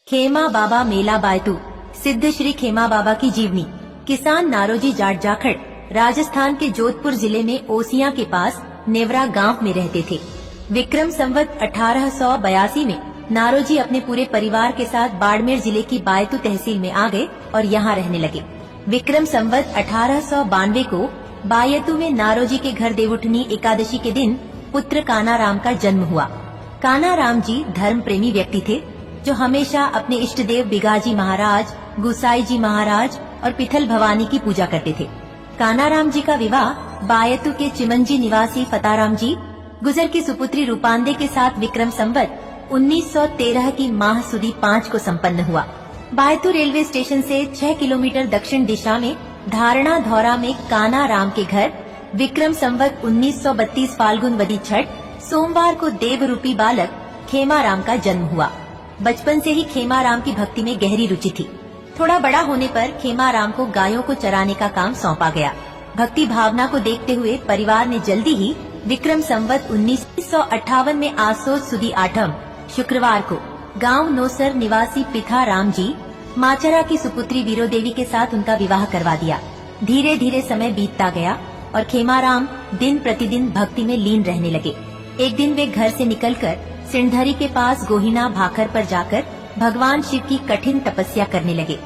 खेमा बाबा मेला बायतू सिद्ध श्री खेमा बाबा की जीवनी। किसान नारोजी जाट जाखड़ राजस्थान के जोधपुर जिले में ओसिया के पास नेवरा गांव में रहते थे। विक्रम संवत 1882 में नारोजी अपने पूरे परिवार के साथ बाड़मेर जिले की बायतू तहसील में आ गए और यहाँ रहने लगे। विक्रम संवत 1892 को बायतू में नारोजी के घर देवउठनी एकादशी के दिन पुत्र कानाराम का जन्म हुआ। कानाराम जी धर्म प्रेमी व्यक्ति थे, जो हमेशा अपने इष्ट देव बिगाजी महाराज, गुसाई जी महाराज और पिथल भवानी की पूजा करते थे। कानाराम जी का विवाह बायतू के चिमंजी निवासी फताराम जी गुजर की सुपुत्री रूपांदे के साथ विक्रम संवत 1913 की माह सुदी 5 को संपन्न हुआ। बायतू रेलवे स्टेशन से 6 किलोमीटर दक्षिण दिशा में धारणा धौरा में कानाराम के घर विक्रम संवत 1932 फाल्गुन वदी छठ सोमवार को देव रूपी बालक खेमाराम का जन्म हुआ। बचपन से ही खेमाराम की भक्ति में गहरी रुचि थी। थोड़ा बड़ा होने पर खेमाराम को गायों को चराने का काम सौंपा गया। भक्ति भावना को देखते हुए परिवार ने जल्दी ही विक्रम संवत 1958 में आसोज सुदी आठम शुक्रवार को गांव नोसर निवासी पिथाराम जी माचरा की सुपुत्री वीरो देवी के साथ उनका विवाह करवा दिया। धीरे धीरे समय बीतता गया और खेमाराम दिन प्रतिदिन भक्ति में लीन रहने लगे। एक दिन वे घर से निकलकर सिंधरी के पास गोहिना भाखर पर जाकर भगवान शिव की कठिन तपस्या करने लगे।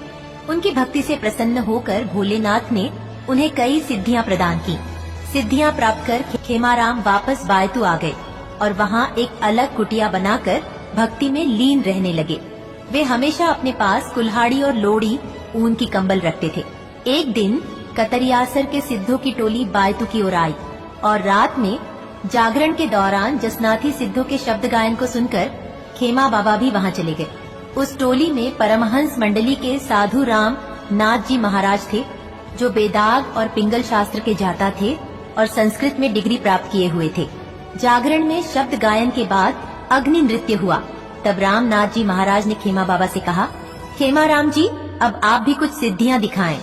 उनकी भक्ति से प्रसन्न होकर भोलेनाथ ने उन्हें कई सिद्धियां प्रदान की। सिद्धियां प्राप्त कर खेमाराम वापस बायतू आ गए और वहां एक अलग कुटिया बनाकर भक्ति में लीन रहने लगे। वे हमेशा अपने पास कुल्हाड़ी और लोड़ी ऊन की कंबल रखते थे। एक दिन कतरियासर के सिद्धों की टोली बायतू की ओर आई और रात में जागरण के दौरान जसनाथी सिद्धों के शब्द गायन को सुनकर खेमा बाबा भी वहां चले गए। उस टोली में परमहंस मंडली के साधु राम नाथ जी महाराज थे, जो बेदाग और पिंगल शास्त्र के जाता थे और संस्कृत में डिग्री प्राप्त किए हुए थे। जागरण में शब्द गायन के बाद अग्नि नृत्य हुआ। तब राम नाथ जी महाराज ने खेमा बाबा से कहा, खेमाराम जी, अब आप भी कुछ सिद्धियां दिखाएं।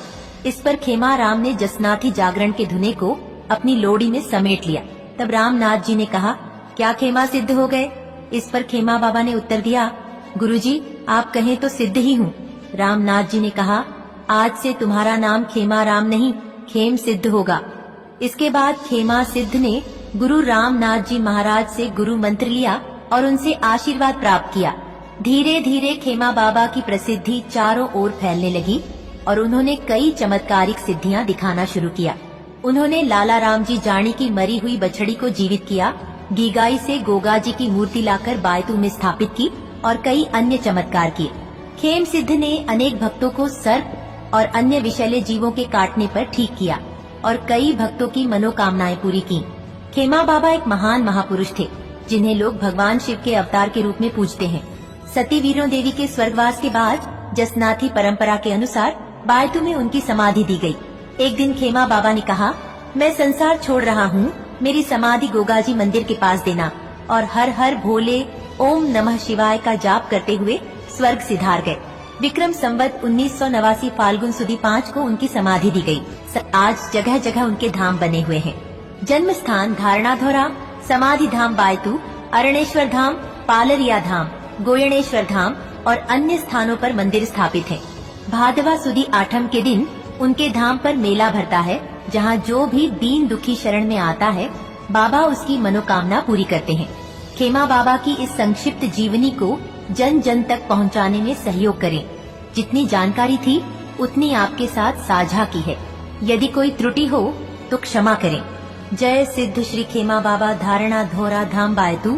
इस पर खेमाराम ने जसनाथी जागरण के धुने को अपनी लोड़ी में समेट लिया। तब रामनाथ जी ने कहा, क्या खेमा सिद्ध हो गए? इस पर खेमा बाबा ने उत्तर दिया, गुरुजी, आप कहें तो सिद्ध ही हूँ। रामनाथ जी ने कहा, आज से तुम्हारा नाम खेमाराम नहीं, खेम सिद्ध होगा। इसके बाद खेमा सिद्ध ने गुरु रामनाथ जी महाराज से गुरु मंत्र लिया और उनसे आशीर्वाद प्राप्त किया। धीरे धीरे खेमा बाबा की प्रसिद्धि चारों ओर फैलने लगी और उन्होंने कई चमत्कारिक सिद्धियां दिखाना शुरू किया। उन्होंने लाला राम जी जानी की मरी हुई बछड़ी को जीवित किया, गीगाई से गोगा जी की मूर्ति लाकर बायतू में स्थापित की और कई अन्य चमत्कार किए। खेम सिद्ध ने अनेक भक्तों को सर्प और अन्य विषैले जीवों के काटने पर ठीक किया और कई भक्तों की मनोकामनाएं पूरी की। खेमा बाबा एक महान महापुरुष थे, जिन्हें लोग भगवान शिव के अवतार के रूप में पूजते हैं। सती वीरो देवी के स्वर्गवास के बाद जसनाथी परंपरा के अनुसार बायतू में उनकी समाधि दी गई। एक दिन खेमा बाबा ने कहा, मैं संसार छोड़ रहा हूँ, मेरी समाधि गोगाजी मंदिर के पास देना, और हर हर भोले ओम नमः शिवाय का जाप करते हुए स्वर्ग सिधार गए। विक्रम संवत 1989 फाल्गुन सुदी 5 को उनकी समाधि दी गई। आज जगह जगह उनके धाम बने हुए हैं। जन्म स्थान धारणा धौरा, समाधि धाम बायतू, अरणेश्वर धाम, पालरिया धाम, गोयणेश्वर धाम और अन्य स्थानों पर मंदिर स्थापित हैं। भादवा सुदी आठम के दिन उनके धाम पर मेला भरता है, जहां जो भी दीन दुखी शरण में आता है, बाबा उसकी मनोकामना पूरी करते हैं। खेमा बाबा की इस संक्षिप्त जीवनी को जन जन तक पहुंचाने में सहयोग करें। जितनी जानकारी थी उतनी आपके साथ साझा की है। यदि कोई त्रुटि हो तो क्षमा करें। जय सिद्ध श्री खेमा बाबा धारणा धौरा धाम बायतू।